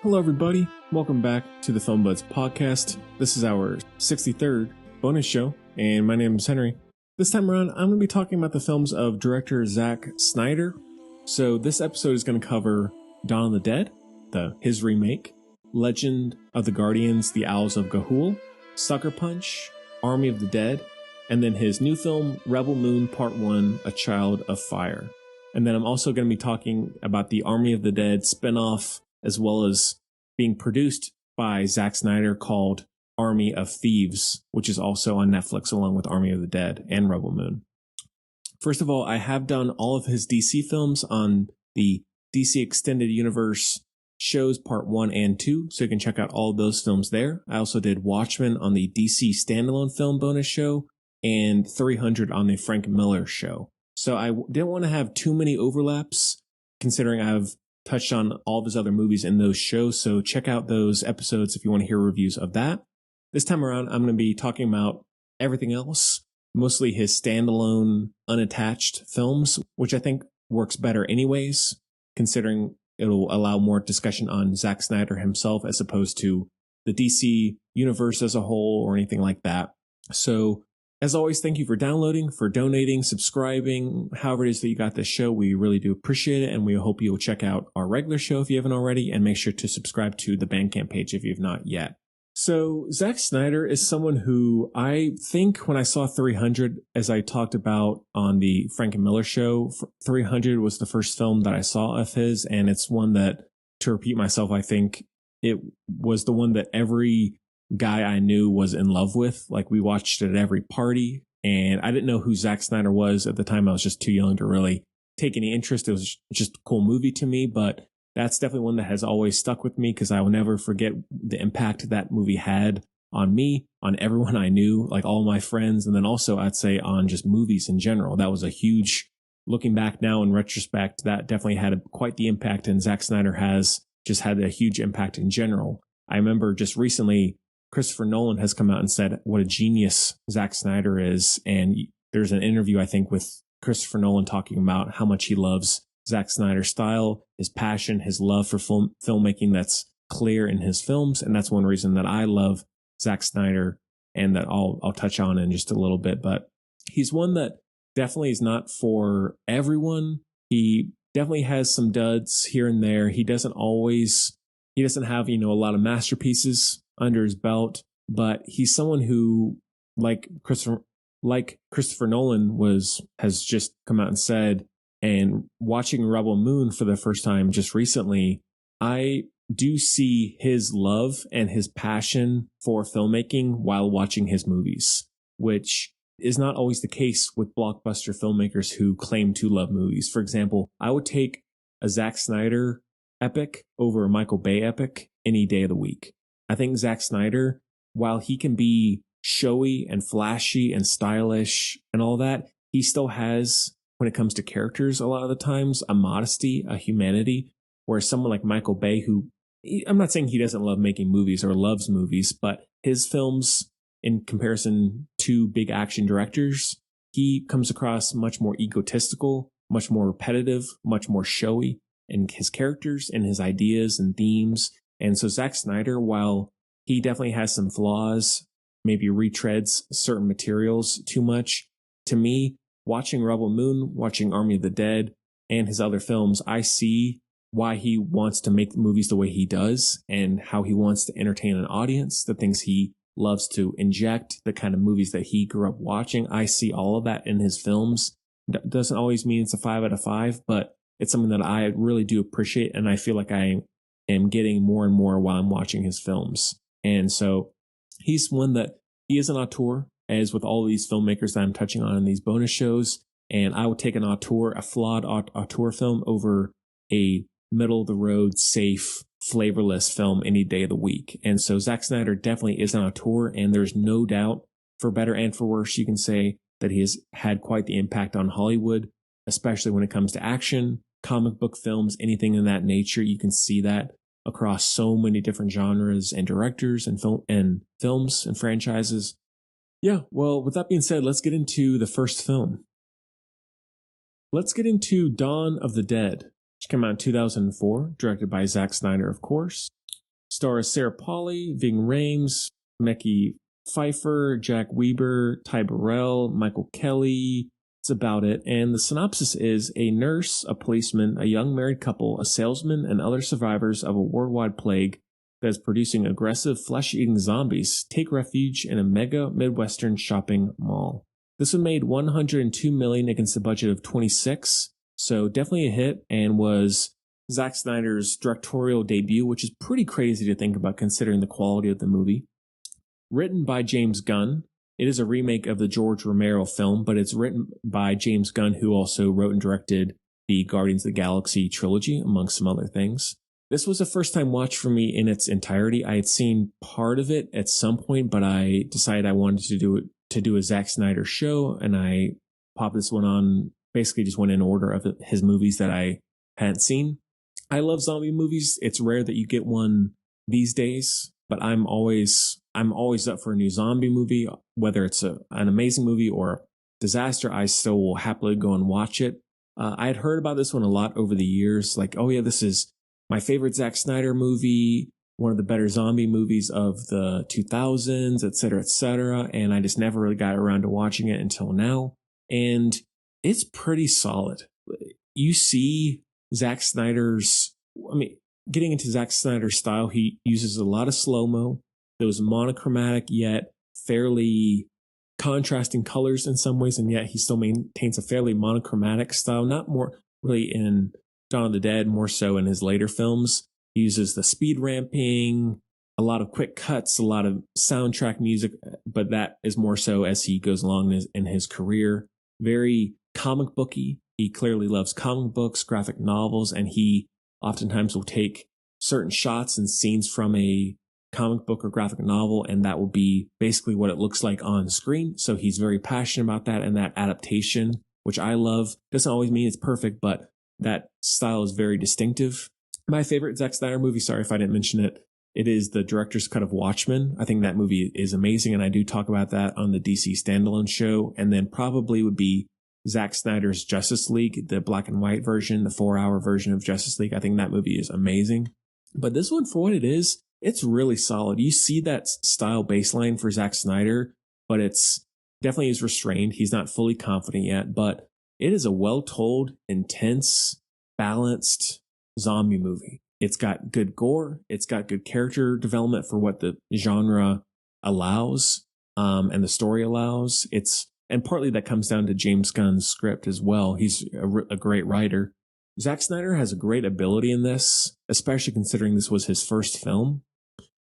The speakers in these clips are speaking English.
Hello everybody, welcome back to the Film Buds podcast. This is our 63rd bonus show, and my name is Henry. This time around, I'm going to be talking about the films of director Zack Snyder. So this episode is going to cover Dawn of the Dead, his remake, Legend of the Guardians, The Owls of Ga'Hoole, Sucker Punch, Army of the Dead, and then his new film, Rebel Moon Part 1, A Child of Fire. And then I'm also going to be talking about the Army of the Dead spinoff, as well as being produced by Zack Snyder, called Army of Thieves, which is also on Netflix along with Army of the Dead and Rebel Moon. First of all, I have done all of his DC films on the DC Extended Universe shows Part 1 and 2, so you can check out all of those films there. I also did Watchmen on the DC Standalone film bonus show and 300 on the Frank Miller show. So I didn't want to have too many overlaps, considering I've touched on all of his other movies in those shows, so check out those episodes if you want to hear reviews of that. This time around, I'm going to be talking about everything else, mostly his standalone, unattached films, which I think works better anyways, considering it'll allow more discussion on Zack Snyder himself as opposed to the DC universe as a whole or anything like that. So, as always, thank you for downloading, for donating, subscribing, however it is that you got this show. We really do appreciate it, and we hope you will check out our regular show if you haven't already, and make sure to subscribe to the Bandcamp page if you've not yet. So, Zack Snyder is someone who I think when I saw 300, as I talked about on the Frank Miller show, 300 was the first film that I saw of his, and it's one that, to repeat myself, I think it was the one that every guy I knew was in love with. Like, we watched it at every party, and I didn't know who Zack Snyder was at the time. I was just too young to really take any interest. It was just a cool movie to me, but that's definitely one that has always stuck with me because I will never forget the impact that movie had on me, on everyone I knew, like all my friends, and then also I'd say on just movies in general. That was a huge, looking back now in retrospect, that definitely had quite the impact, and Zack Snyder has just had a huge impact in general. I remember just recently, Christopher Nolan has come out and said what a genius Zack Snyder is. And there's an interview, I think, with Christopher Nolan talking about how much he loves Zack Snyder's style, his passion, his love for filmmaking that's clear in his films. And that's one reason that I love Zack Snyder, and that I'll touch on in just a little bit. But he's one that definitely is not for everyone. He definitely has some duds here and there. He doesn't have, a lot of masterpieces under his belt, but he's someone who, like Christopher Nolan has just come out and said, and watching Rebel Moon for the first time just recently, I do see his love and his passion for filmmaking while watching his movies, which is not always the case with blockbuster filmmakers who claim to love movies. For example, I would take a Zack Snyder epic over a Michael Bay epic any day of the week. I think Zack Snyder, while he can be showy and flashy and stylish and all that, he still has, when it comes to characters, a lot of the times, a modesty, a humanity, whereas someone like Michael Bay, who, I'm not saying he doesn't love making movies or loves movies, but his films, in comparison to big action directors, he comes across much more egotistical, much more repetitive, much more showy in his characters and his ideas and themes. And so Zack Snyder, while he definitely has some flaws, maybe retreads certain materials too much, to me, watching Rebel Moon, watching Army of the Dead, and his other films, I see why he wants to make movies the way he does and how he wants to entertain an audience, the things he loves to inject, the kind of movies that he grew up watching. I see all of that in his films. Doesn't always mean it's a 5 out of 5, but it's something that I really do appreciate, and I feel like I am getting more and more while I'm watching his films. And so he's one that he is an auteur, as with all of these filmmakers that I'm touching on in these bonus shows. And I would take an auteur, a flawed auteur film, over a middle of the road, safe, flavorless film any day of the week. And so Zack Snyder definitely is an auteur, and there's no doubt, for better and for worse, you can say that he has had quite the impact on Hollywood, especially when it comes to action, comic book films, anything in that nature. You can see that across so many different genres and directors and films and franchises. Yeah, well, with that being said, let's get into the first film. Let's get into Dawn of the Dead, which came out in 2004, directed by Zack Snyder, of course. Stars Sarah Polley, Ving Rhames, Mekhi Phifer, Jack Weber, Ty Burrell, Michael Kelly. That's about it. And the synopsis is: a nurse, a policeman, a young married couple, a salesman, and other survivors of a worldwide plague that is producing aggressive flesh-eating zombies take refuge in a mega Midwestern shopping mall. This one made $102 million against a budget of $26, so definitely a hit, and was Zack Snyder's directorial debut, which is pretty crazy to think about considering the quality of the movie. Written by James Gunn. It is a remake of the George Romero film, but it's written by James Gunn, who also wrote and directed the Guardians of the Galaxy trilogy, among some other things. This was a first-time watch for me in its entirety. I had seen part of it at some point, but I decided I wanted to do a Zack Snyder show, and I popped this one on, basically just went in order of his movies that I hadn't seen. I love zombie movies. It's rare that you get one these days, but I'm always up for a new zombie movie, whether it's an amazing movie or a disaster. I still will happily go and watch it. I had heard about this one a lot over the years, like, oh yeah, this is my favorite Zack Snyder movie, one of the better zombie movies of the 2000s, etc., and I just never really got around to watching it until now. And it's pretty solid. You see Zack Snyder's, getting into Zack Snyder's style, he uses a lot of slow-mo, those monochromatic yet fairly contrasting colors in some ways, and yet he still maintains a fairly monochromatic style, not more really in Dawn of the Dead, more so in his later films. He uses the speed ramping, a lot of quick cuts, a lot of soundtrack music, but that is more so as he goes along in his career. Very comic booky. He clearly loves comic books, graphic novels, and he oftentimes will take certain shots and scenes from a comic book or graphic novel, and that will be basically what it looks like on screen. So he's very passionate about that, and that adaptation, which I love. Doesn't always mean it's perfect, but that style is very distinctive. My favorite Zack Snyder movie, sorry if I didn't mention it, it is the director's cut of Watchmen. I think that movie is amazing, and I do talk about that on the DC Standalone show. And then probably would be Zack Snyder's Justice League, the black and white version, the 4-hour version of Justice League. I think that movie is amazing. But this one, for what it is, it's really solid. You see that style baseline for Zack Snyder, but it's definitely is restrained. He's not fully confident yet, but it is a well-told, intense, balanced zombie movie. It's got good gore. It's got good character development for what the genre allows, and the story allows. And partly that comes down to James Gunn's script as well. He's a great writer. Zack Snyder has a great ability in this, especially considering this was his first film,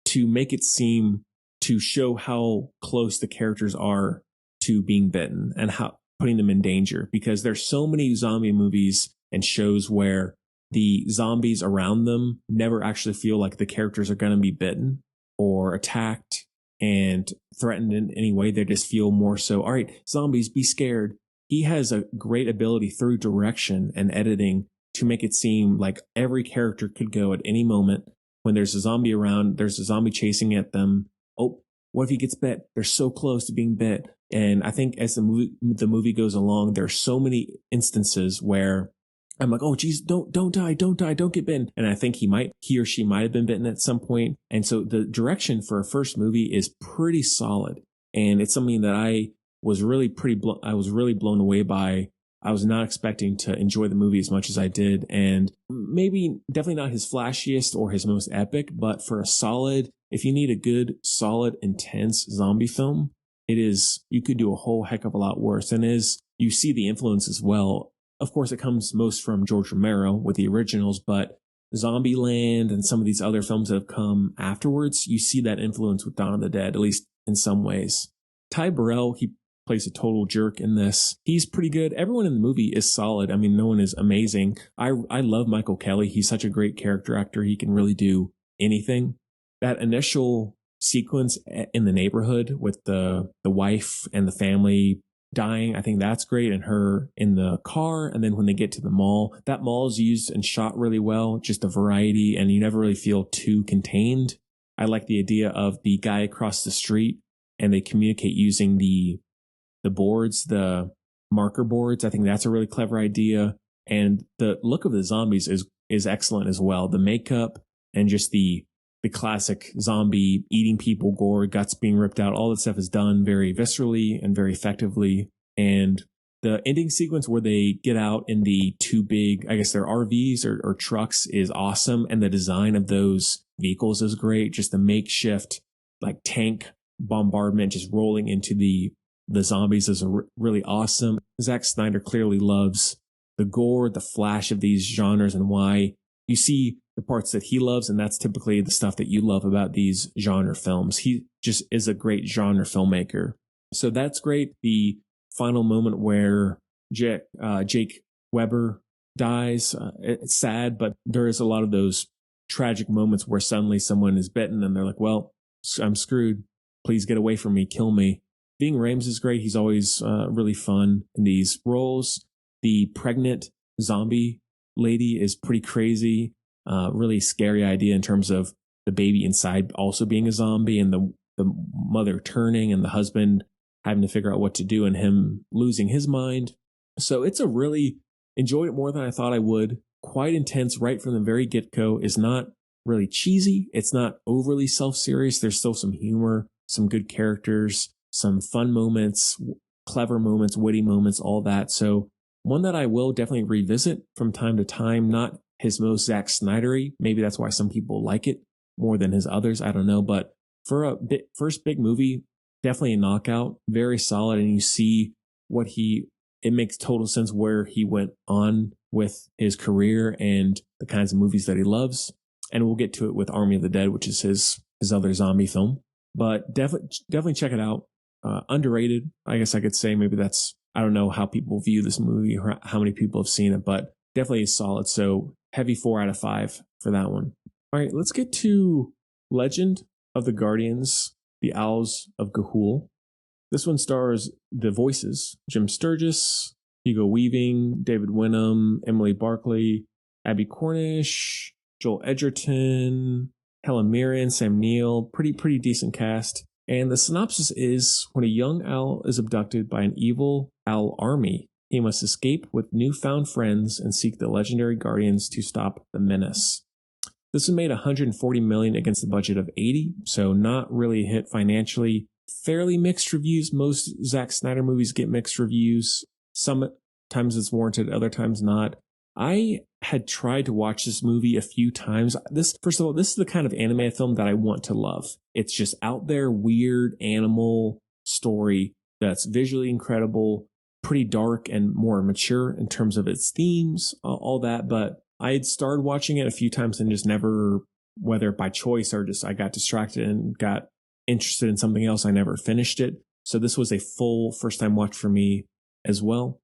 to make it seem to show how close the characters are to being bitten and how putting them in danger, because there's so many zombie movies and shows where the zombies around them never actually feel like the characters are going to be bitten or attacked and threatened in any way. They just feel more so, all right, zombies, be scared. He has a great ability through direction and editing to make it seem like every character could go at any moment. When there's a zombie around, there's a zombie chasing at them. Oh, what if he gets bit? They're so close to being bit. And I think as the movie goes along, there are so many instances where I'm like, oh, geez, don't die, don't get bitten. And I think he or she might have been bitten at some point. And so the direction for a first movie is pretty solid. And it's something that I was really blown away by. I was not expecting to enjoy the movie as much as I did. And definitely not his flashiest or his most epic, but for a solid, if you need a good, solid, intense zombie film, you could do a whole heck of a lot worse. And you see the influence as well. Of course, it comes most from George Romero with the originals, but Zombieland and some of these other films that have come afterwards, you see that influence with Dawn of the Dead, at least in some ways. Ty Burrell, he plays a total jerk in this. He's pretty good. Everyone in the movie is solid. I mean, no one is amazing. I love Michael Kelly. He's such a great character actor. He can really do anything. That initial sequence in the neighborhood with the wife and the family dying, I think that's great, and her in the car. And then when they get to the mall, that mall is used and shot really well, just a variety, and you never really feel too contained. I like the idea of the guy across the street and they communicate using the boards, the marker boards. I think that's a really clever idea. And the look of the zombies is excellent as well. The makeup and just the classic zombie eating people, gore, guts being ripped out, all that stuff is done very viscerally and very effectively. And the ending sequence where they get out in the two big, I guess they're RVs or trucks, is awesome. And the design of those vehicles is great. Just the makeshift like tank bombardment just rolling into the zombies is really awesome. Zack Snyder clearly loves the gore, the flash of these genres, and why you see the parts that he loves, and that's typically the stuff that you love about these genre films. He just is a great genre filmmaker. So that's great. The final moment where Jake Weber dies, it's sad, but there is a lot of those tragic moments where suddenly someone is bitten and they're like, well, I'm screwed. Please get away from me. Kill me. Ving Rhames is great. He's always really fun in these roles. The pregnant zombie lady is pretty crazy. Really scary idea in terms of the baby inside also being a zombie, and the mother turning and the husband having to figure out what to do and him losing his mind. So it's a really enjoyed it more than I thought I would. Quite intense right from the very get-go. Is not really cheesy. It's not overly self-serious. There's still some humor, some good characters, some fun moments, clever moments, witty moments, all that. So one that I will definitely revisit from time to time. Not his most Zack Snyder-y. Maybe that's why some people like it more than his others. I don't know. But for a first big movie, definitely a knockout. Very solid. And you see it makes total sense where he went on with his career and the kinds of movies that he loves. And we'll get to it with Army of the Dead, which is his other zombie film. But definitely check it out. Underrated, I guess I could say. Maybe I don't know how people view this movie or how many people have seen it, but definitely is solid. So heavy 4 out of 5 for that one. All right, let's get to Legend of the Guardians, the Owls of Ga'Hoole. This one stars the voices: Jim Sturgis, Hugo Weaving, David Wenham, Emily Barkley, Abby Cornish, Joel Edgerton, Helen Mirren, Sam Neill. Pretty decent cast. And the synopsis is: when a young owl is abducted by an evil owl army, he must escape with newfound friends and seek the legendary guardians to stop the menace. This was made $140 million against a budget of $80, so not really a hit financially. Fairly mixed reviews. Most Zack Snyder movies get mixed reviews. Sometimes it's warranted, other times not. I had tried to watch this movie a few times. First of all, this is the kind of anime film that I want to love. It's just out there, weird animal story that's visually incredible, pretty dark and more mature in terms of its themes, all that. But I had started watching it a few times and just never, whether by choice or just I got distracted and got interested in something else, I never finished it. So this was a full first time watch for me as well.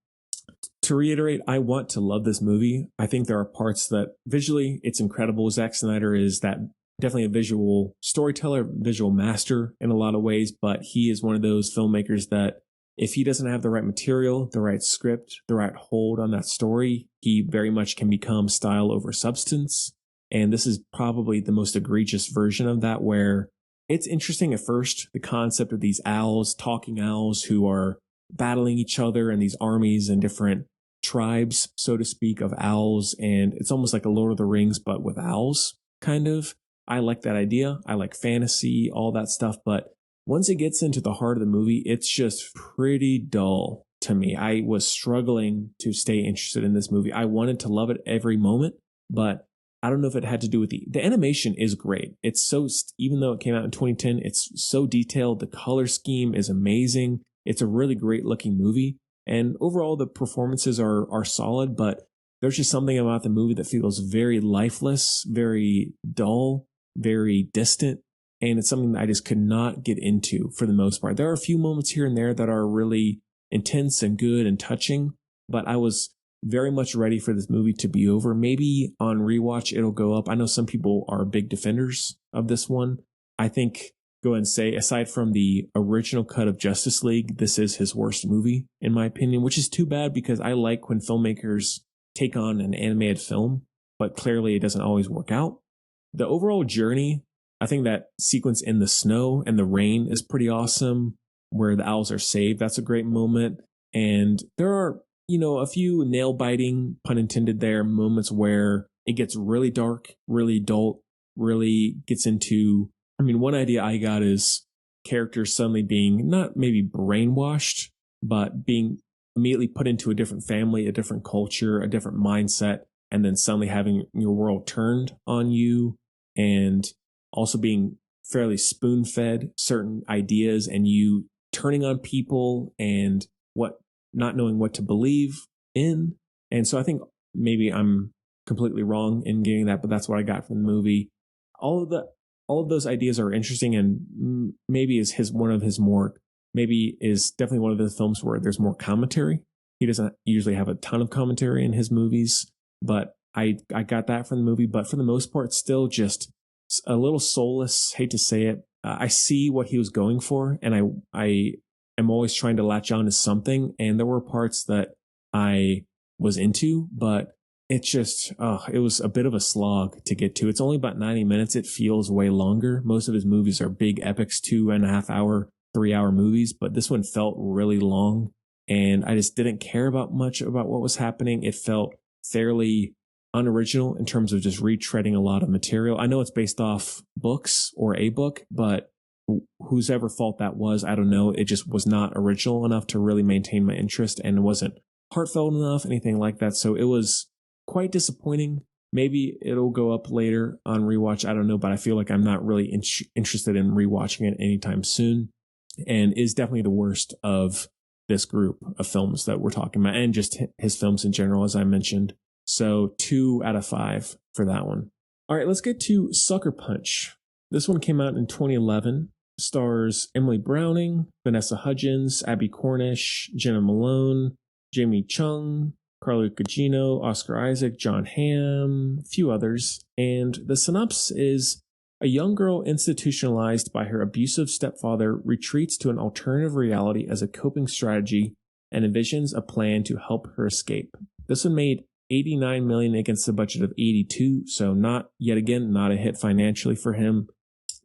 To reiterate, I want to love this movie. I think there are parts that visually it's incredible. Zack Snyder is definitely a visual storyteller, visual master in a lot of ways, but he is one of those filmmakers that if he doesn't have the right material, the right script, the right hold on that story, he very much can become style over substance. And this is probably the most egregious version of that, where it's interesting at first, the concept of these owls, talking owls who are battling each other and these armies and different tribes, so to speak, of owls. And it's almost like a Lord of the Rings, but with owls, kind of. I like that idea. I like fantasy, all that stuff. But once it gets into the heart of the movie, it's just pretty dull to me. I was struggling to stay interested in this movie. I wanted to love it every moment, but I don't know if it had to do with the animation is great. It's so, even though it came out in 2010, it's so detailed. The color scheme is amazing. It's a really great looking movie. And overall, the performances are solid, but there's just something about the movie that feels very lifeless, very dull, very distant. And it's something that I just could not get into for the most part. There are a few moments here and there that are really intense and good and touching, but I was very much ready for this movie to be over. Maybe on rewatch, it'll go up. I know some people are big defenders of this one. I think go ahead and say, aside from the original cut of Justice League, this is his worst movie, in my opinion, which is too bad because I like when filmmakers take on an animated film, but clearly it doesn't always work out. The overall journey, I think that sequence in the snow and the rain is pretty awesome, where the owls are saved. That's a great moment. And there are, a few nail-biting, pun intended there, moments where it gets really dark, really dull, really gets into, one idea I got is characters suddenly being not maybe brainwashed, but being immediately put into a different family, a different culture, a different mindset, and then suddenly having your world turned on you, and also being fairly spoon-fed certain ideas and you turning on people and not knowing what to believe in. And so I think maybe I'm completely wrong in getting that, but that's what I got from the movie. All of those ideas are interesting, and maybe is definitely one of the films where there's more commentary. He doesn't usually have a ton of commentary in his movies, but I got that from the movie. But for the most part, still just a little soulless. Hate to say it. I see what he was going for, and I am always trying to latch on to something. And there were parts that I was into, but it just, it was a bit of a slog to get to. It's only about 90 minutes. It feels way longer. Most of his movies are big epics, 2.5 hour, 3 hour movies, but this one felt really long. And I just didn't care about much about what was happening. It felt fairly unoriginal in terms of just retreading a lot of material. I know it's based off books or a book, but whose ever fault that was, I don't know. It just was not original enough to really maintain my interest, and it wasn't heartfelt enough, anything like that. So it was quite disappointing. Maybe it'll go up later on rewatch. I don't know, but I feel like I'm not really interested in rewatching it anytime soon, and is definitely the worst of this group of films that we're talking about, and just his films in general, as I mentioned. So 2 out of 5 for that one. All right, let's get to Sucker Punch. This one came out in 2011. Stars Emily Browning, Vanessa Hudgens, Abby Cornish, Jenna Malone, Jamie Chung, Carla Gugino, Oscar Isaac, John Hamm, a few others. And the synopsis is: a young girl institutionalized by her abusive stepfather retreats to an alternative reality as a coping strategy and envisions a plan to help her escape. This one made $89 million against a budget of $82, so not a hit financially for him.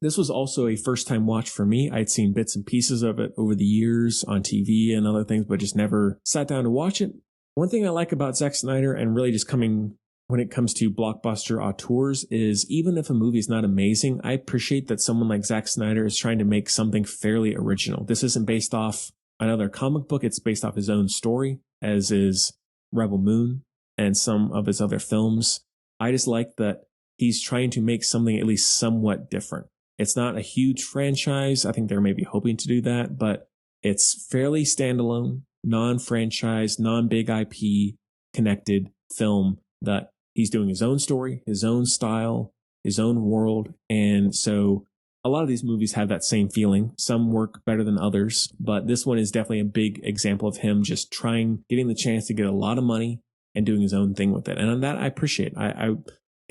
This was also a first-time watch for me. I'd seen bits and pieces of it over the years on TV and other things, but just never sat down to watch it. One thing I like about Zack Snyder, and really just coming when it comes to blockbuster auteurs, is even if a movie is not amazing, I appreciate that someone like Zack Snyder is trying to make something fairly original. This isn't based off another comic book. It's based off his own story, as is Rebel Moon and some of his other films. I just like that he's trying to make something at least somewhat different. It's not a huge franchise. I think they're maybe hoping to do that, but it's fairly standalone, non-franchise, non-big IP connected film that he's doing his own story, his own style, his own world. And so a lot of these movies have that same feeling. Some work better than others, but this one is definitely a big example of him just getting the chance to get a lot of money and doing his own thing with it. And on that, I appreciate. I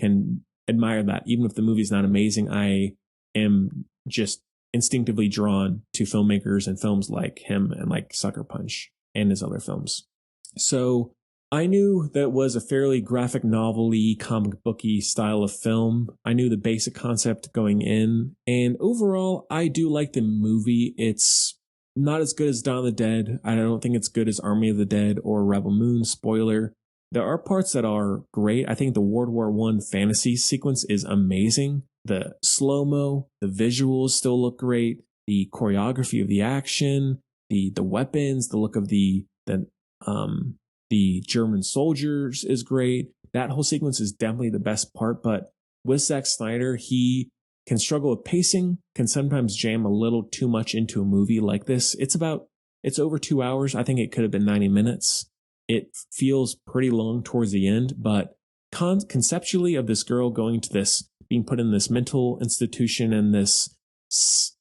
can admire that. Even if the movie's not amazing, I am just instinctively drawn to filmmakers and films like him and like Sucker Punch and his other films. So I knew that it was a fairly graphic novel-y, comic booky style of film. I knew the basic concept going in, and overall, I do like the movie. It's not as good as Dawn of the Dead. I don't think it's good as Army of the Dead or Rebel Moon. Spoiler. There are parts that are great. I think the World War I fantasy sequence is amazing. The slow-mo, the visuals still look great. The choreography of the action, the weapons, the look of the German soldiers is great. That whole sequence is definitely the best part. But with Zack Snyder, he can struggle with pacing, can sometimes jam a little too much into a movie like this. It's over 2 hours. I think it could have been 90 minutes. It feels pretty long towards the end, but conceptually of this girl going to this, being put in this mental institution and this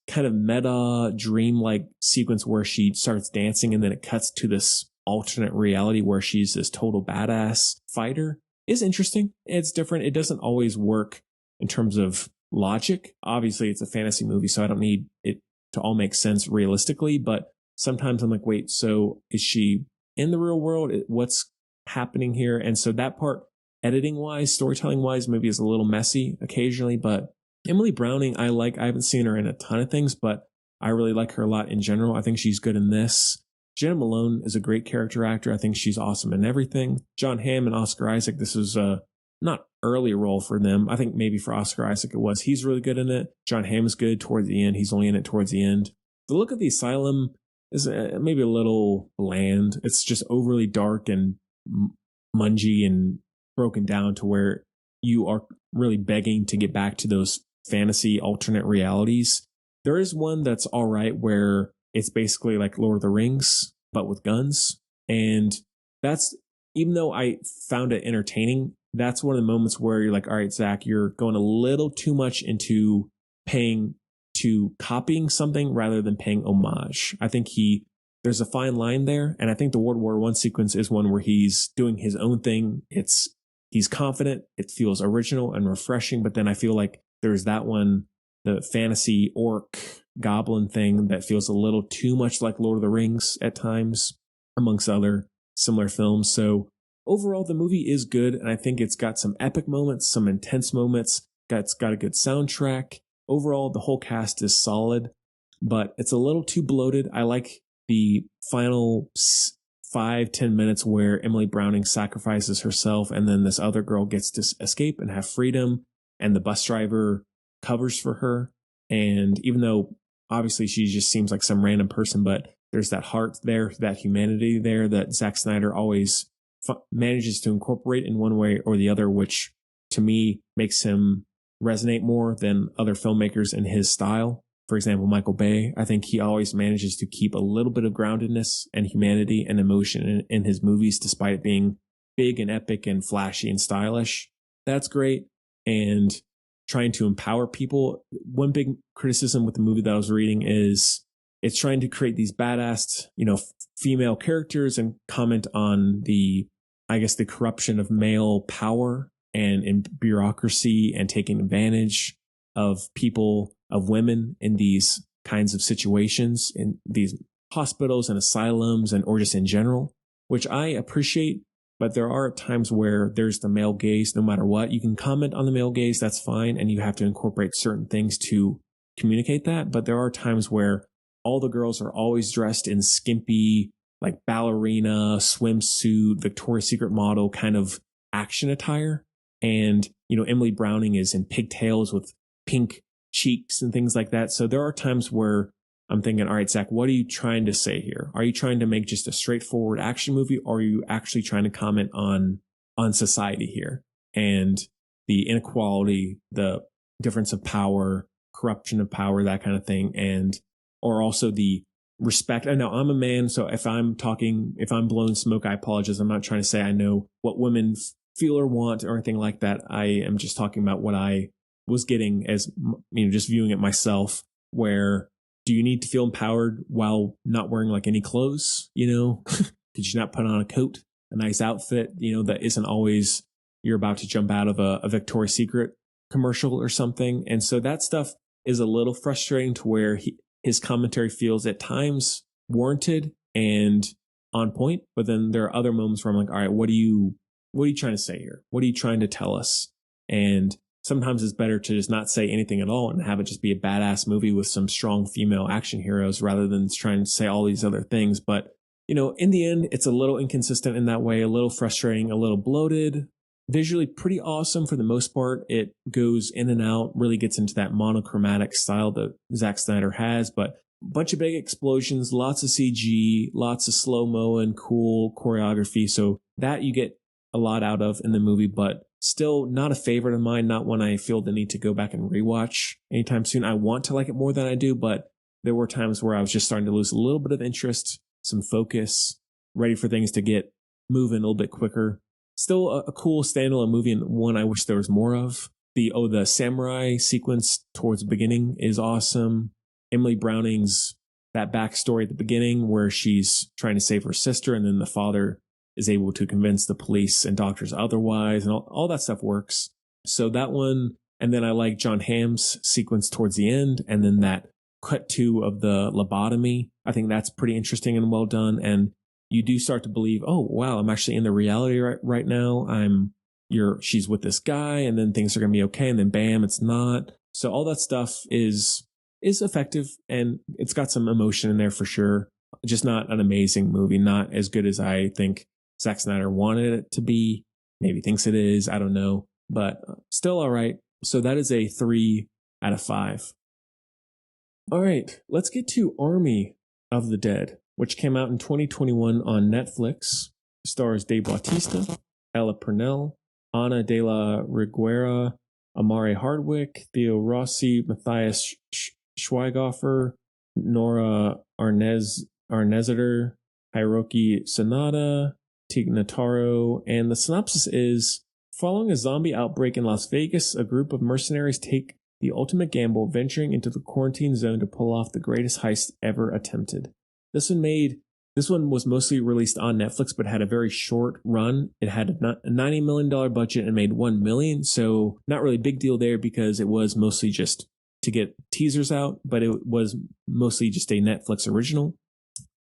kind of meta dream-like sequence where she starts dancing and then it cuts to this alternate reality where she's this total badass fighter is interesting. It's different. It doesn't always work in terms of logic. Obviously, it's a fantasy movie, so I don't need it to all make sense realistically, but sometimes I'm like, wait, so is she in the real world? What's happening here? And so that part, editing wise, storytelling wise, maybe is a little messy occasionally, but Emily Browning, I haven't seen her in a ton of things, but I really like her a lot in general. I think she's good in this. Jenna Malone is a great character actor. I think she's awesome in everything. John Hamm and Oscar Isaac, this was a not early role for them. I think maybe for Oscar Isaac it was. He's really good in it. John Hamm is good towards the end. He's only in it towards the end. The look of the asylum is maybe a little bland. It's just overly dark and mungy and broken down to where you are really begging to get back to those fantasy alternate realities. There is one that's all right where it's basically like Lord of the Rings, but with guns. And that's, even though I found it entertaining, that's one of the moments where you're like, all right, Zach, you're going a little too much into copying something rather than paying homage. I think there's a fine line there. And I think the World War I sequence is one where he's doing his own thing. He's confident. It feels original and refreshing. But then I feel like there's that one, the fantasy orc goblin thing that feels a little too much like Lord of the Rings at times, amongst other similar films. So overall, the movie is good. And I think it's got some epic moments, some intense moments. It's got a good soundtrack. Overall, the whole cast is solid, but it's a little too bloated. I like the final 5-10 minutes where Emily Browning sacrifices herself and then this other girl gets to escape and have freedom, and the bus driver covers for her. And even though obviously she just seems like some random person, but there's that heart there, that humanity there that Zack Snyder always manages to incorporate in one way or the other, which to me makes him resonate more than other filmmakers in his style. For example, Michael Bay, I think he always manages to keep a little bit of groundedness and humanity and emotion in his movies, despite it being big and epic and flashy and stylish. That's great. And trying to empower people. One big criticism with the movie that I was reading is it's trying to create these badass, female characters and comment on the corruption of male power and in bureaucracy and taking advantage of people, of women in these kinds of situations, in these hospitals and asylums or just in general, which I appreciate. But there are times where there's the male gaze, no matter what. You can comment on the male gaze, that's fine. And you have to incorporate certain things to communicate that. But there are times where all the girls are always dressed in skimpy, like ballerina, swimsuit, Victoria's Secret model kind of action attire. And, Emily Browning is in pigtails with pink cheeks and things like that. So there are times where I'm thinking, all right, Zach, what are you trying to say here? Are you trying to make just a straightforward action movie, or are you actually trying to comment on society here and the inequality, the difference of power, corruption of power, that kind of thing, or also the respect? I know I'm a man, so if I'm blowing smoke, I apologize. I'm not trying to say I know what women feel or want or anything like that. I am just talking about what I was getting as, just viewing it myself, where do you need to feel empowered while not wearing like any clothes? Could you not put on a coat, a nice outfit, that isn't always you're about to jump out of a Victoria's Secret commercial or something. And so that stuff is a little frustrating to where his commentary feels at times warranted and on point. But then there are other moments where I'm like, all right, what are you trying to say here? What are you trying to tell us? And sometimes it's better to just not say anything at all and have it just be a badass movie with some strong female action heroes rather than trying to say all these other things. But, in the end, it's a little inconsistent in that way, a little frustrating, a little bloated, visually pretty awesome for the most part. It goes in and out, really gets into that monochromatic style that Zack Snyder has, but a bunch of big explosions, lots of CG, lots of slow-mo and cool choreography. So that you get a lot out of in the movie, but still not a favorite of mine, not one I feel the need to go back and rewatch anytime soon. I want to like it more than I do, but there were times where I was just starting to lose a little bit of interest, some focus, ready for things to get moving a little bit quicker. Still a cool standalone movie, and one I wish there was more of. The samurai sequence towards the beginning is awesome. Emily Browning's that backstory at the beginning where she's trying to save her sister and then the father is able to convince the police and doctors otherwise, and all that stuff works. So that one And then I like John Hamm's sequence towards the end, and then that cut to of the lobotomy. I think that's pretty interesting and well done. And you do start to believe, oh wow, I'm actually in the reality right now. She's with this guy, and then things are gonna be okay, and then bam, it's not. So all that stuff is effective, and it's got some emotion in there for sure. Just not an amazing movie, not as good as I think Zack Snyder wanted it to be. Maybe thinks it is, I don't know, but still all right. So that is a 3 out of 5. All right, let's get to Army of the Dead, which came out in 2021 on Netflix. Stars Dave Bautista, Ella Purnell, Ana de la Reguera, Amari Hardwick, Theo Rossi, Matthias Schweighofer, Nora Arnezeder, Hiroki Sanada, Tig Notaro, and the synopsis is: following a zombie outbreak in Las Vegas, a group of mercenaries take the ultimate gamble, venturing into the quarantine zone to pull off the greatest heist ever attempted. This one was mostly released on Netflix, but had a very short run. It had a $90 million budget and made $1 million, so not really a big deal there because it was mostly just to get teasers out, but it was mostly just a Netflix original.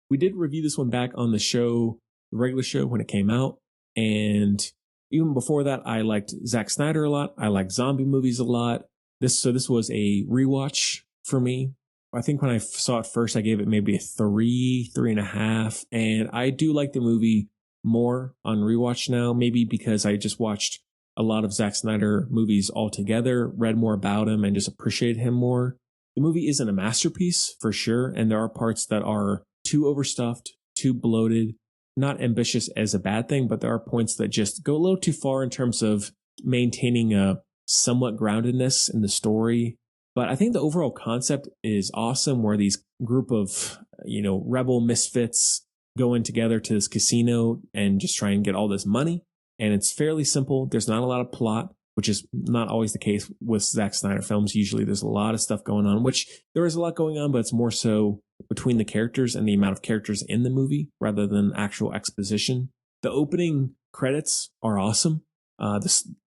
We did review this one back on the show, the regular show, when it came out, and even before that, I liked Zack Snyder a lot. I liked zombie movies a lot. This was a rewatch for me. I think when I saw it first, I gave it maybe a 3.5, and I do like the movie more on rewatch now, maybe because I just watched a lot of Zack Snyder movies altogether, read more about him, and just appreciated him more. The movie isn't a masterpiece, for sure, and there are parts that are too overstuffed, too bloated, not ambitious as a bad thing, but there are points that just go a little too far in terms of maintaining a somewhat groundedness in the story. But I think the overall concept is awesome, where these group of, rebel misfits go in together to this casino and just try and get all this money. And it's fairly simple. There's not a lot of plot, which is not always the case with Zack Snyder films. Usually there's a lot of stuff going on, which there is a lot going on, but it's more so between the characters and the amount of characters in the movie rather than actual exposition. The opening credits are awesome.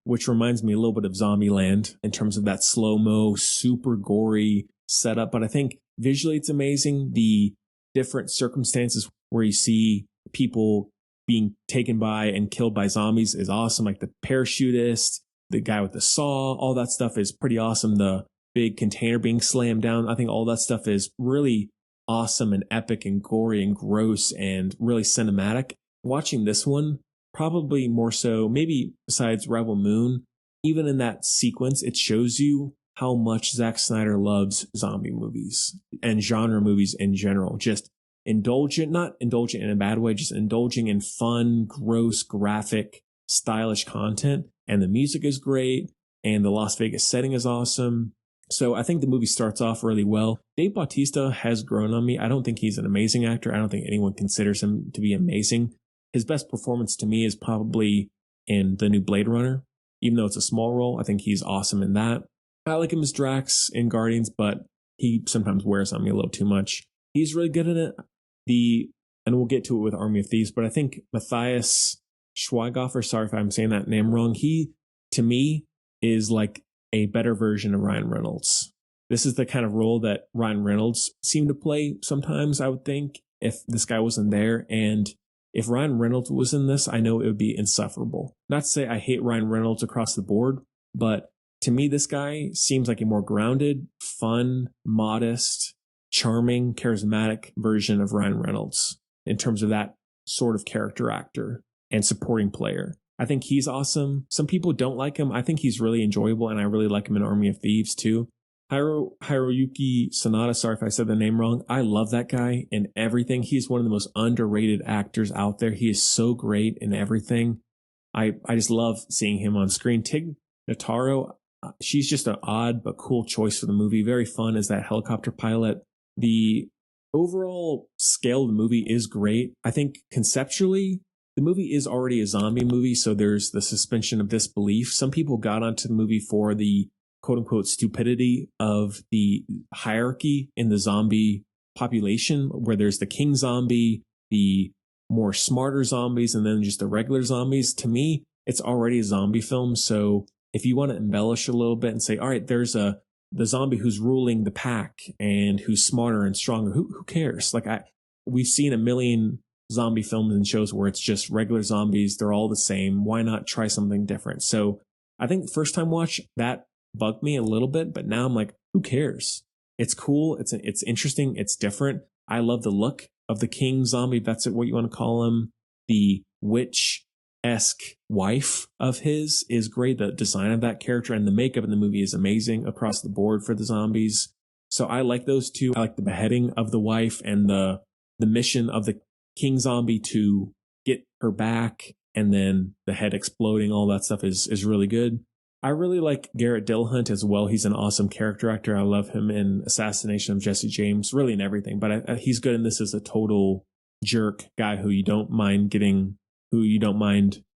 Which reminds me a little bit of Zombieland in terms of that slow-mo, super gory setup. But I think visually it's amazing. The different circumstances where you see people being taken by and killed by zombies is awesome. Like the parachutist, the guy with the saw, all that stuff is pretty awesome. The big container being slammed down. I think all that stuff is really awesome and epic and gory and gross and really cinematic. Watching this one, probably more so, maybe besides Rebel Moon, even in that sequence, it shows you how much Zack Snyder loves zombie movies and genre movies in general. Just indulgent, not indulgent in a bad way, just indulging in fun, gross, graphic, stylish content. And the music is great, and the Las Vegas setting is awesome. So I think the movie starts off really well. Dave Bautista has grown on me. I don't think he's an amazing actor. I don't think anyone considers him to be amazing. His best performance to me is probably in the new Blade Runner. Even though it's a small role, I think he's awesome in that. I like him as Drax in Guardians, but he sometimes wears on me a little too much. He's really good in it. And we'll get to it with Army of Thieves, but I think Matthias Schweighofer, sorry if I'm saying that name wrong, he, to me, is like a better version of Ryan Reynolds. This is the kind of role that Ryan Reynolds seemed to play sometimes, I would think, if this guy wasn't there. And if Ryan Reynolds was in this, I know it would be insufferable. Not to say I hate Ryan Reynolds across the board, but to me, this guy seems like a more grounded, fun, modest, charming, charismatic version of Ryan Reynolds in terms of that sort of character actor and supporting player. I think he's awesome. Some people don't like him. I think he's really enjoyable, and I really like him in Army of Thieves too. Hiroyuki Sanada, sorry if I said the name wrong. I love that guy in everything. He's one of the most underrated actors out there. He is so great in everything. I just love seeing him on screen. Tig Notaro, she's just an odd but cool choice for the movie. Very fun as that helicopter pilot. The overall scale of the movie is great. I think conceptually, the movie is already a zombie movie, so there's the suspension of disbelief. Some people got onto the movie for the quote-unquote stupidity of the hierarchy in the zombie population, where there's the king zombie, the more smarter zombies, and then just the regular zombies. To me, it's already a zombie film, so if you want to embellish a little bit and say, all right, there's the zombie who's ruling the pack and who's smarter and stronger. Who cares? Like we've seen a million zombie films and shows where it's just regular zombies. They're all the same. Why not try something different? So I think first time watch that bugged me a little bit, but now I'm like, who cares? It's cool. It's interesting. It's different. I love the look of the king zombie. If that's what you want to call him. The witch-esque wife of his is great. The design of that character and the makeup in the movie is amazing across the board for the zombies. So I like those two. I like the beheading of the wife and the mission of the king zombie to get her back, and then the head exploding. All that stuff is really good. I really like Garrett Dillahunt as well. He's an awesome character actor. I love him in Assassination of Jesse James, really in everything. But he's good in this as a total jerk guy who you don't mind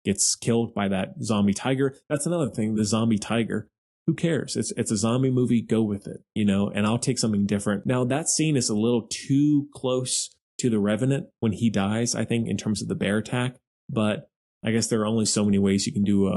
gets killed by that zombie tiger. That's another thing, the zombie tiger. Who cares? It's a zombie movie. Go with it, and I'll take something different. Now, that scene is a little too close to the Revenant when he dies, I think, in terms of the bear attack. But I guess there are only so many ways you can do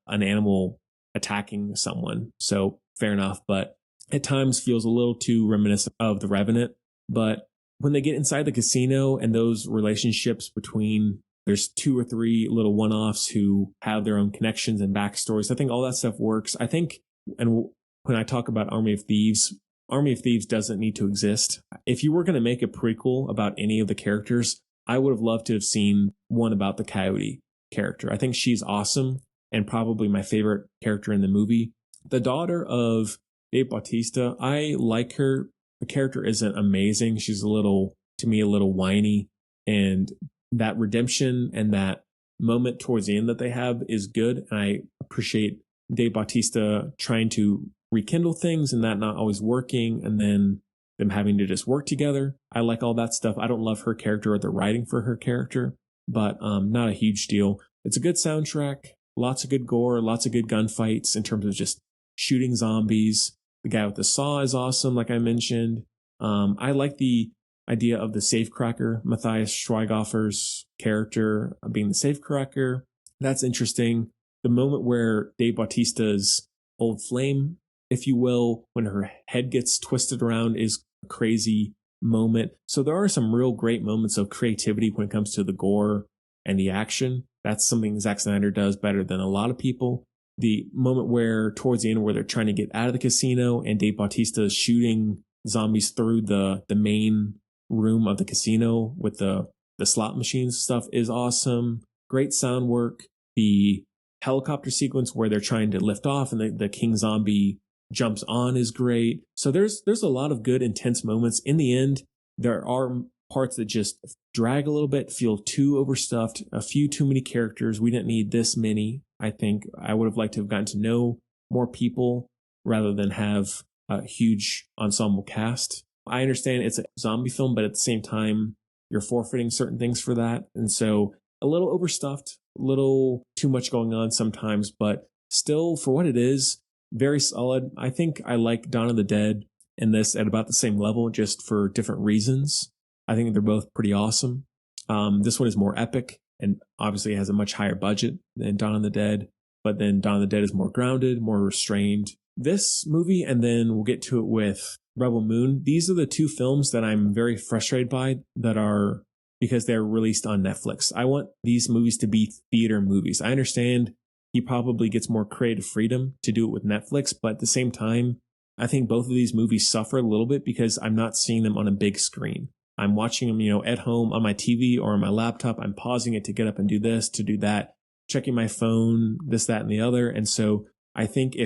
an animal attacking someone. So fair enough, but at times feels a little too reminiscent of the Revenant. But when they get inside the casino and those relationships between, there's 2 or 3 little one-offs who have their own connections and backstories. I think all that stuff works. I think, and when I talk about Army of Thieves doesn't need to exist. If you were going to make a prequel about any of the characters, I would have loved to have seen one about the Coyote character. I think she's awesome and probably my favorite character in the movie. The daughter of Dave Bautista, I like her. The character isn't amazing. She's to me, a little whiny. And that redemption and that moment towards the end that they have is good. And I appreciate Dave Bautista trying to rekindle things and that not always working, and then them having to just work together. I like all that stuff. I don't love her character or the writing for her character, but not a huge deal. It's a good soundtrack, lots of good gore, lots of good gunfights in terms of just shooting zombies. The guy with the saw is awesome, like I mentioned. I like the idea of the safecracker, Matthias Schweighofer's character being the safecracker. That's interesting. The moment where Dave Bautista's old flame, if you will, when her head gets twisted around, is a crazy moment. So there are some real great moments of creativity when it comes to the gore and the action. That's something Zack Snyder does better than a lot of people. The moment where towards the end where they're trying to get out of the casino and Dave Bautista is shooting zombies through the main room of the casino with the slot machines stuff is awesome. Great sound work. The helicopter sequence where they're trying to lift off and the king zombie jumps on is great. So there's a lot of good intense moments. In the end, there are parts that just drag a little bit, feel too overstuffed, a few too many characters. We didn't need this many. I think I would have liked to have gotten to know more people rather than have a huge ensemble cast. I understand it's a zombie film, but at the same time, you're forfeiting certain things for that. And so a little overstuffed, a little too much going on sometimes, but still, for what it is, very solid. I think I like Dawn of the Dead and this at about the same level, just for different reasons. I think they're both pretty awesome. This one is more epic and obviously has a much higher budget than Dawn of the Dead, but then Dawn of the Dead is more grounded, more restrained. This movie, and then we'll get to it with Rebel Moon. These are the 2 films that I'm very frustrated by because they're released on Netflix. I want these movies to be theater movies. I understand he probably gets more creative freedom to do it with Netflix, but at the same time, I think both of these movies suffer a little bit because I'm not seeing them on a big screen. I'm watching them, at home on my TV or on my laptop. I'm pausing it to get up and do this, to do that, checking my phone, this, that, and the other. And so I think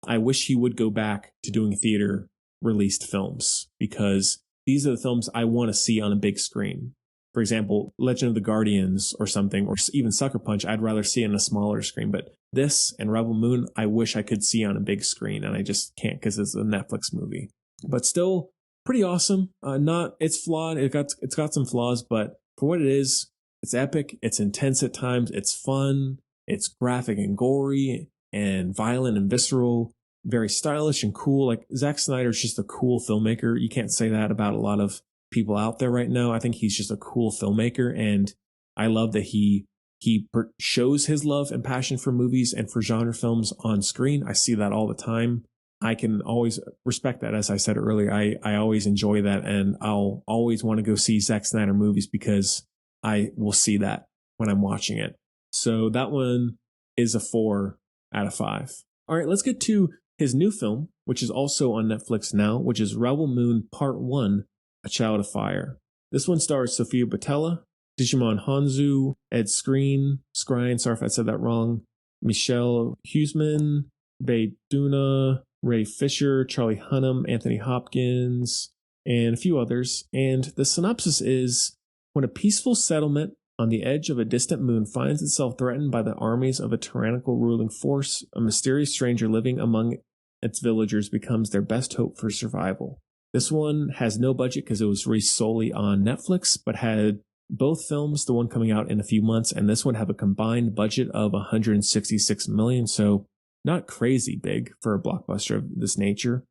I wish he would go back to doing theater released films, because these are the films I want to see on a big screen. For example, Legend of the Guardians or something, or even Sucker Punch, I'd rather see on a smaller screen. But this and Rebel Moon, I wish I could see on a big screen, and I just can't because it's a Netflix movie. But still pretty awesome. It's flawed. It's got some flaws, but for what it is, it's epic. It's intense at times. It's fun. It's graphic and gory and violent and visceral. Very stylish and cool. Like, Zack Snyder's just a cool filmmaker. You can't say that about a lot of people out there right now. I think he's just a cool filmmaker, and I love that he he shows his love and passion for movies and for genre films on screen. I see that all the time. I can always respect that. As I said earlier, I always enjoy that, and I'll always want to go see Zack Snyder movies because I will see that when I'm watching it. So that one is a 4 out of 5. All right, let's get to his new film, which is also on Netflix now, which is Rebel Moon Part 1, A Child of Fire. This one stars Sofia Boutella, Digimon Hanzu, Ed Skrein, sorry if I said that wrong, Michelle Huseman, Bae Duna, Ray Fisher, Charlie Hunnam, Anthony Hopkins, and a few others. And the synopsis is, when a peaceful settlement on the edge of a distant moon finds itself threatened by the armies of a tyrannical ruling force, a mysterious stranger living among its villagers becomes their best hope for survival. This one has no budget because it was released solely on Netflix, but had both films, the one coming out in a few months, and this one have a combined budget of $166 million. So not crazy big for a blockbuster of this nature.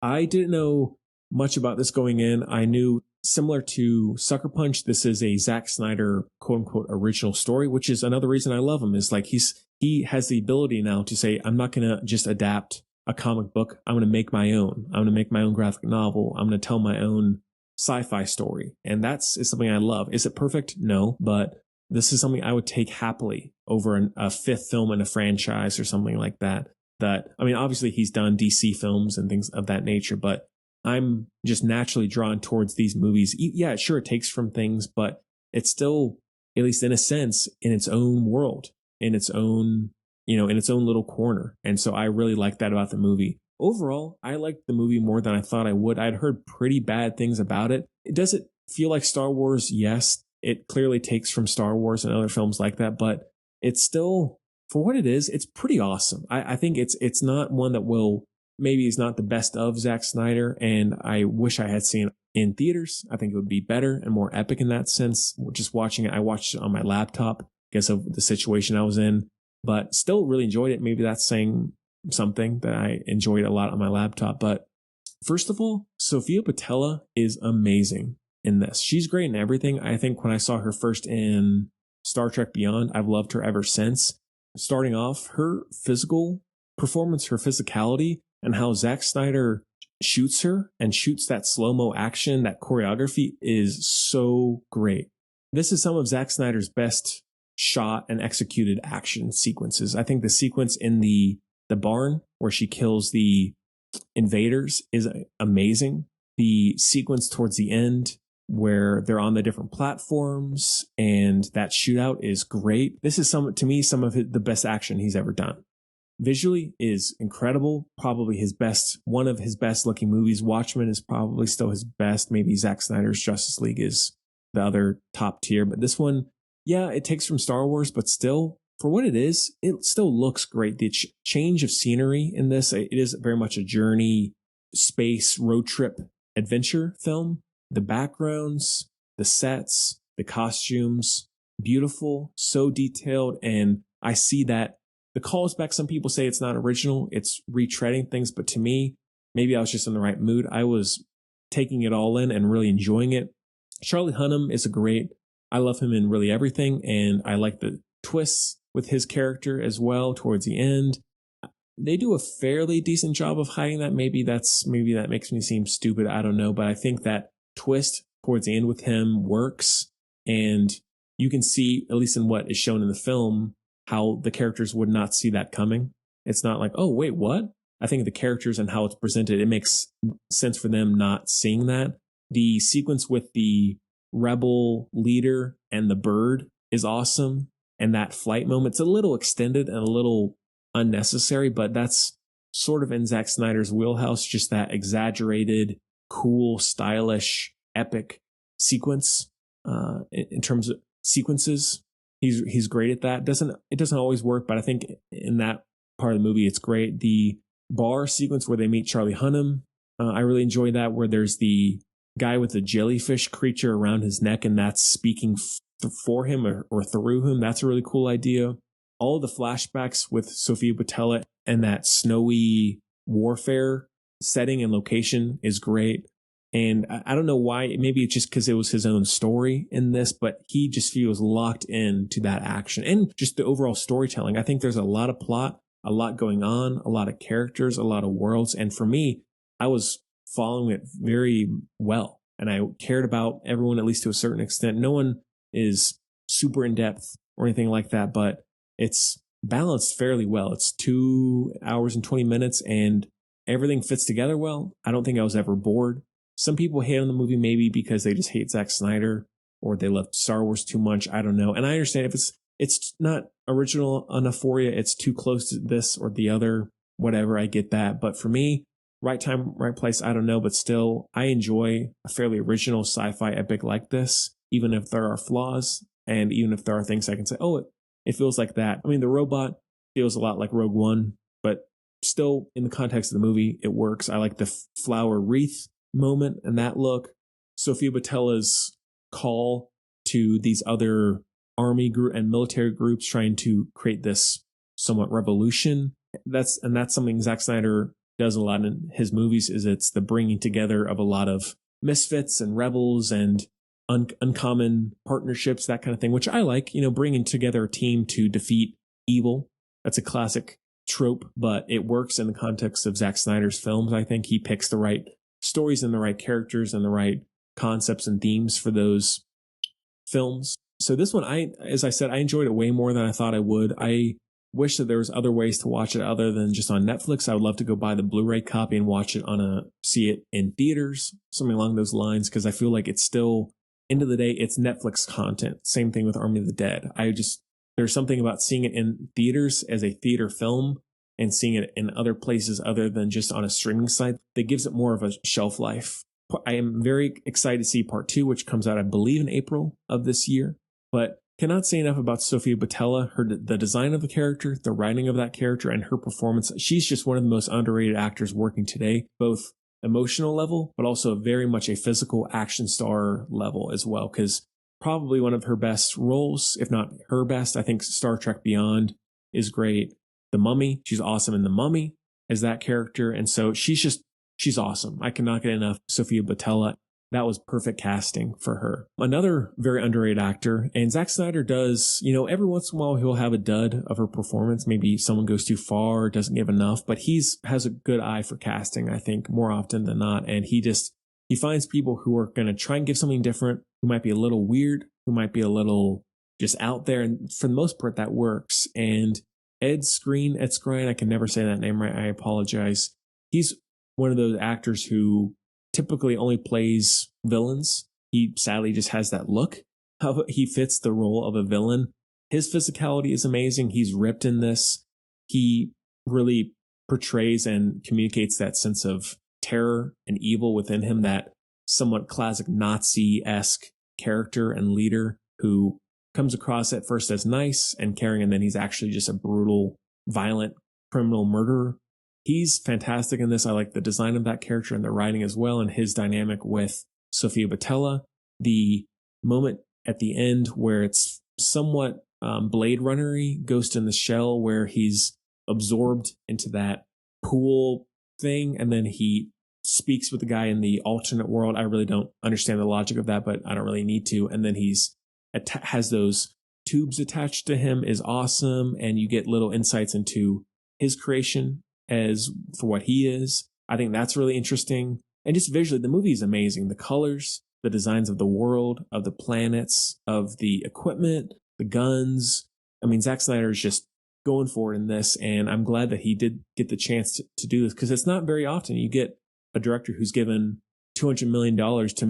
I didn't know much about this going in. I knew, similar to Sucker Punch, this is a Zack Snyder quote unquote original story, which is another reason I love him, is like he has the ability now to say, I'm not going to just adapt a comic book. I'm going to make my own. I'm going to make my own graphic novel. I'm going to tell my own sci-fi story. And that's is something I love. Is it perfect? No, but this is something I would take happily over a fifth film in a franchise or something like that. I mean, obviously he's done DC films and things of that nature, but I'm just naturally drawn towards these movies. Yeah, sure, it takes from things, but it's still, at least in a sense, in its own world, in its own little corner. And so I really like that about the movie. Overall, I liked the movie more than I thought I would. I'd heard pretty bad things about it. Does it feel like Star Wars? Yes, it clearly takes from Star Wars and other films like that, but it's still, for what it is, it's pretty awesome. I think it's not one that maybe is not the best of Zack Snyder, and I wish I had seen it in theaters. I think it would be better and more epic in that sense. Just watching it, I watched it on my laptop because of the situation I was in, but still really enjoyed it. Maybe that's saying something, that I enjoyed a lot on my laptop. But first of all, Sofia Boutella is amazing in this. She's great in everything. I think when I saw her first in Star Trek Beyond, I've loved her ever since. Starting off, her physical performance, her physicality, and how Zack Snyder shoots her and shoots that slow-mo action, that choreography is so great. This is some of Zack Snyder's best shot and executed action sequences. I think the sequence in the barn where she kills the invaders is amazing. The sequence towards the end where they're on the different platforms and that shootout is great. This is some of the best action he's ever done. Visually is incredible. Probably one of his best looking movies. Watchmen is probably still his best. Maybe Zack Snyder's Justice League is the other top tier. But this one, yeah, it takes from Star Wars, but still, for what it is, it still looks great. The change of scenery in this, it is very much a journey, space, road trip, adventure film. The backgrounds, the sets, the costumes, beautiful, so detailed. And I see that the calls back, some people say it's not original, it's retreading things. But to me, maybe I was just in the right mood. I was taking it all in and really enjoying it. Charlie Hunnam is I love him in really everything. And I like the twists with his character as well towards the end. They do a fairly decent job of hiding that. Maybe that makes me seem stupid. I don't know. But I think that twist towards the end with him works. And you can see, at least in what is shown in the film, how the characters would not see that coming. It's not like, oh, wait, what? I think the characters and how it's presented, it makes sense for them not seeing that. The sequence with the rebel leader and the bird is awesome. And that flight moment's a little extended and a little unnecessary, but that's sort of in Zack Snyder's wheelhouse, just that exaggerated, cool, stylish, epic sequence. In terms of sequences, he's great at that. It doesn't always work, but I think in that part of the movie, it's great. The bar sequence where they meet Charlie Hunnam, I really enjoy that, where there's the guy with the jellyfish creature around his neck, and that's speaking for him or through him. That's a really cool idea. All the flashbacks with Sofia Boutella and that snowy warfare setting and location is great. And I don't know why. Maybe it's just because it was his own story in this, but he just feels locked into that action and just the overall storytelling. I think there's a lot of plot, a lot going on, a lot of characters, a lot of worlds. And for me, I was following it very well. And I cared about everyone, at least to a certain extent. No one is super in depth or anything like that, but it's balanced fairly well. It's 2 hours and 20 minutes and everything fits together well. I don't think I was ever bored. Some people hate on the movie maybe because they just hate Zack Snyder or they love Star Wars too much. I don't know. And I understand if it's not original enough for you, it's too close to this or the other, whatever, I get that. But for me, right time, right place, I don't know. But still, I enjoy a fairly original sci-fi epic like this, even if there are flaws and even if there are things I can say, oh, it feels like that. I mean, the robot feels a lot like Rogue One, but still in the context of the movie, it works. I like the flower wreath moment and that look. Sofia Boutella's call to these other army group and military groups trying to create this somewhat revolution. That's something Zack Snyder does a lot in his movies. Is it's the bringing together of a lot of misfits and rebels and uncommon partnerships, that kind of thing, which I like. Bringing together a team to defeat evil. That's a classic trope, but it works in the context of Zack Snyder's films. I think he picks the right stories and the right characters and the right concepts and themes for those films. So this one, as I said, I enjoyed it way more than I thought I would. I wish that there was other ways to watch it other than just on Netflix. I would love to go buy the Blu-ray copy and see it in theaters, something along those lines, because I feel like it's still, end of the day, it's Netflix content. Same thing with Army of the Dead. There's something about seeing it in theaters as a theater film and seeing it in other places other than just on a streaming site that gives it more of a shelf life. I am very excited to see part 2, which comes out, I believe, in April of this year, but cannot say enough about Sofia Boutella, the design of the character, the writing of that character, and her performance. She's just one of the most underrated actors working today, both emotional level, but also very much a physical action star level as well, because probably one of her best roles, if not her best. I think Star Trek Beyond is great. The Mummy, she's awesome in The Mummy as that character. And so she's awesome. I cannot get enough Sofia Boutella. That was perfect casting for her. Another very underrated actor, and Zack Snyder does, every once in a while he'll have a dud of her performance. Maybe someone goes too far or doesn't give enough, but has a good eye for casting, I think, more often than not. And he finds people who are going to try and give something different, who might be a little weird, who might be a little just out there. And for the most part, that works. And Ed Skrein, I can never say that name right. I apologize. He's one of those actors who typically only plays villains. He sadly just has that look. How he fits the role of a villain. His physicality is amazing. He's ripped in this. He really portrays and communicates that sense of terror and evil within him, that somewhat classic Nazi-esque character and leader who comes across at first as nice and caring, and then he's actually just a brutal, violent criminal murderer. He's fantastic in this. I like the design of that character and the writing as well, and his dynamic with Sofia Boutella. The moment at the end where it's somewhat Blade Runner-y, Ghost in the Shell, where he's absorbed into that pool thing, and then he speaks with the guy in the alternate world. I really don't understand the logic of that, but I don't really need to. And then has those tubes attached to him, is awesome, and you get little insights into his creation as for what he is. I think that's really interesting. And just visually, the movie is amazing. The colors, the designs of the world, of the planets, of the equipment, the guns. I mean, Zack Snyder is just going for it in this, and I'm glad that he did get the chance to do this, because it's not very often you get a director who's given $200 million to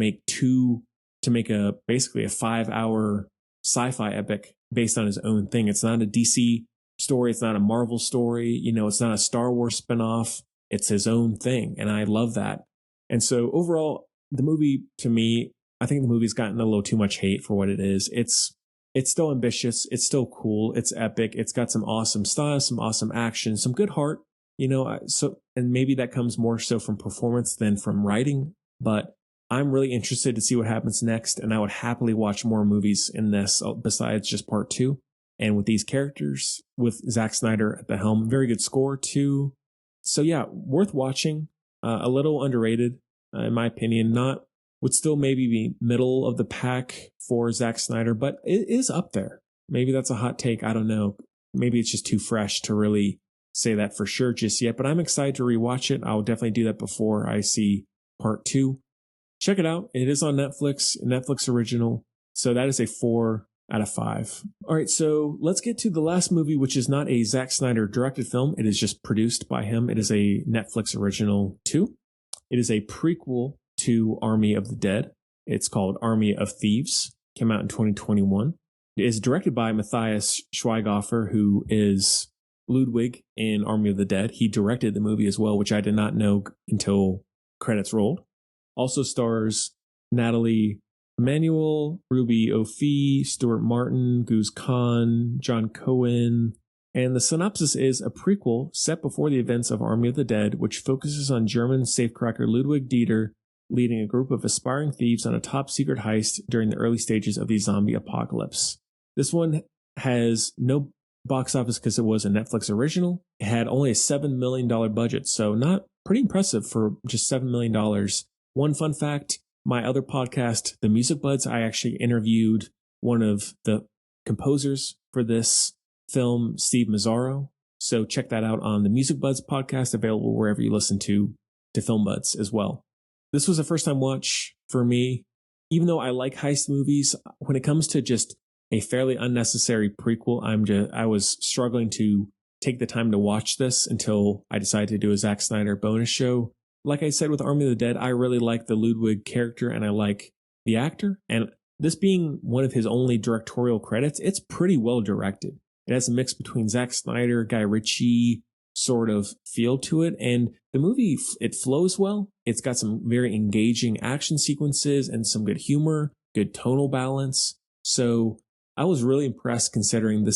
make basically a 5-hour sci-fi epic based on his own thing. It's not a DC story. It's not a Marvel story. It's not a Star Wars spinoff. It's his own thing. And I love that. And so overall, the movie, to me, I think the movie's gotten a little too much hate for what it is. It's still ambitious. It's still cool. It's epic. It's got some awesome style, some awesome action, some good heart, and maybe that comes more so from performance than from writing, but I'm really interested to see what happens next. And I would happily watch more movies in this besides just part 2. And with these characters, with Zack Snyder at the helm, very good score too. So yeah, worth watching, a little underrated. in my opinion. Would still maybe be middle of the pack for Zack Snyder, but it is up there. Maybe that's a hot take. I don't know. Maybe it's just too fresh to really say that for sure just yet, but I'm excited to rewatch it. I'll definitely do that before I see part 2. Check it out. It is on Netflix original. So that is a 4 out of 5. All right, so let's get to the last movie, which is not a Zack Snyder directed film. It is just produced by him. It is a Netflix original too. It is a prequel to Army of the Dead. It's called Army of Thieves. Came out in 2021. It is directed by Matthias Schweighöfer, who is Ludwig in Army of the Dead. He directed the movie as well, which I did not know until credits rolled. Also stars Natalie Emmanuel, Ruby O'Fee, Stuart Martin, Guz Khan, John Cohen. And the synopsis is a prequel set before the events of Army of the Dead, which focuses on German safecracker Ludwig Dieter leading a group of aspiring thieves on a top secret heist during the early stages of the zombie apocalypse. This one has no box office because it was a Netflix original. It had only a $7 million budget, so not pretty impressive for just $7 million. One fun fact, my other podcast, The Music Buds, I actually interviewed one of the composers for this film, Steve Mazzaro. So check that out on the Music Buds podcast, available wherever you listen to Film Buds as well. This was a first time watch for me. Even though I like heist movies, when it comes to just a fairly unnecessary prequel, I was struggling to take the time to watch this until I decided to do a Zack Snyder bonus show. Like I said with Army of the Dead, I really like the Ludwig character and I like the actor. And this being one of his only directorial credits, it's pretty well directed. It has a mix between Zack Snyder, Guy Ritchie sort of feel to it. And the movie, it flows well. It's got some very engaging action sequences and some good humor, good tonal balance. So I was really impressed considering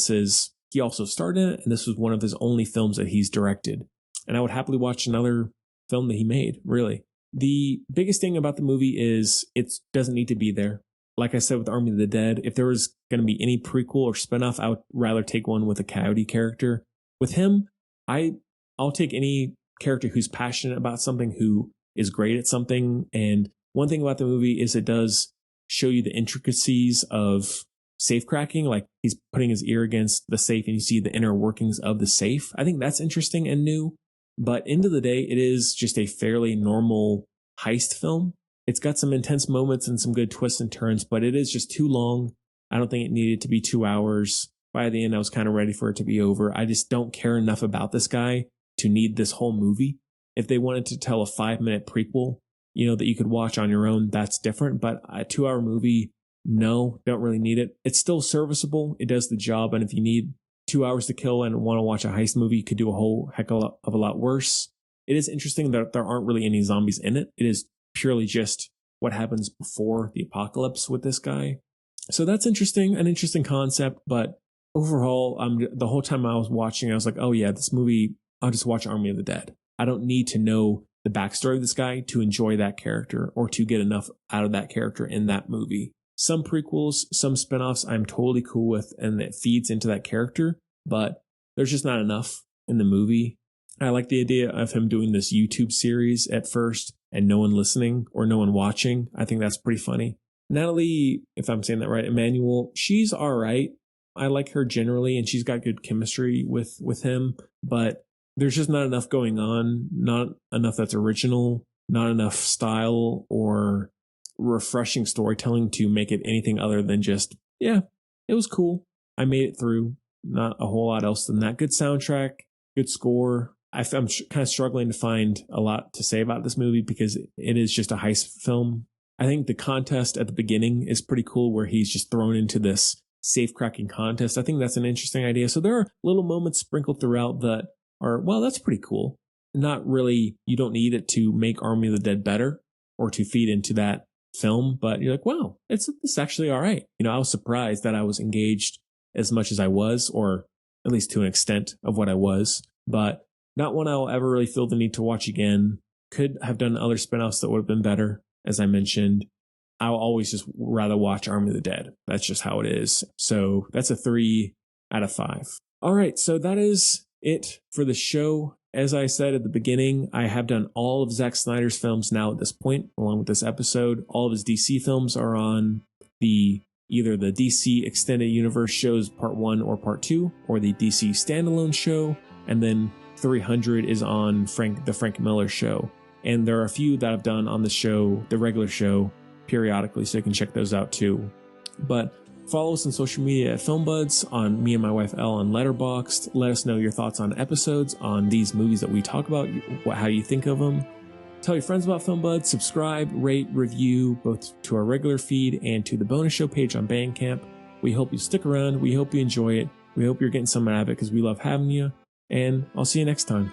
he also starred in it and this was one of his only films that he's directed. And I would happily watch another film that he made, really. The biggest thing about the movie is it doesn't need to be there. Like I said with Army of the Dead, if there was going to be any prequel or spinoff, I would rather take one with a Coyote character. With him, I'll take any character who's passionate about something, who is great at something. And one thing about the movie is it does show you the intricacies of safe cracking, like he's putting his ear against the safe and you see the inner workings of the safe. I think that's interesting and new. But end of the day, it is just a fairly normal heist film. It's got some intense moments and some good twists and turns, but it is just too long. I don't think it needed to be 2 hours. By the end, I was kind of ready for it to be over. I just don't care enough about this guy to need this whole movie. If they wanted to tell a 5-minute prequel, that you could watch on your own, that's different. But a 2-hour movie, no, don't really need it. It's still serviceable. It does the job. And if you need 2 hours to kill and want to watch a heist movie, you could do a whole heck of a lot worse. It is interesting that there aren't really any zombies in it. It is purely just what happens before the apocalypse with this guy. So that's interesting, an interesting concept. But overall, the whole time I was watching, I was like, oh yeah, this movie, I'll just watch Army of the Dead. I don't need to know the backstory of this guy to enjoy that character or to get enough out of that character in that movie. Some prequels, some spinoffs I'm totally cool with and it feeds into that character, but there's just not enough in the movie. I like the idea of him doing this YouTube series at first and no one listening or no one watching. I think that's pretty funny. Natalie, if I'm saying that right, Emmanuel, she's all right. I like her generally and she's got good chemistry with him, but there's just not enough going on, not enough that's original, not enough style or refreshing storytelling to make it anything other than just, yeah, it was cool. I made it through. Not a whole lot else than that. Good soundtrack, good score. I'm kind of struggling to find a lot to say about this movie because it is just a heist film. I think the contest at the beginning is pretty cool where he's just thrown into this safe cracking contest. I think that's an interesting idea. So there are little moments sprinkled throughout that are, well, that's pretty cool. Not really, you don't need it to make Army of the Dead better or to feed into that film, but you're like, wow, it's actually all right. I was surprised that I was engaged as much as I was, or at least to an extent of what I was, but not one I'll ever really feel the need to watch again. Could have done other spinoffs that would have been better. As I mentioned, I'll always just rather watch Army of the Dead. That's just how it is. So that's a 3 out of 5. All right. So that is it for the show. As I said at the beginning, I have done all of Zack Snyder's films now at this point, along with this episode. All of his DC films are on either the DC Extended Universe shows Part 1 or Part 2, or the DC Standalone show, and then 300 is on the Frank Miller show. And there are a few that I've done on the show, the regular show, periodically, so you can check those out too. But follow us on social media at FilmBuds, on me and my wife Elle on Letterboxd. Let us know your thoughts on episodes, on these movies that we talk about, how you think of them. Tell your friends about FilmBuds, subscribe, rate, review, both to our regular feed and to the bonus show page on Bandcamp. We hope you stick around. We hope you enjoy it. We hope you're getting some out of it because we love having you. And I'll see you next time.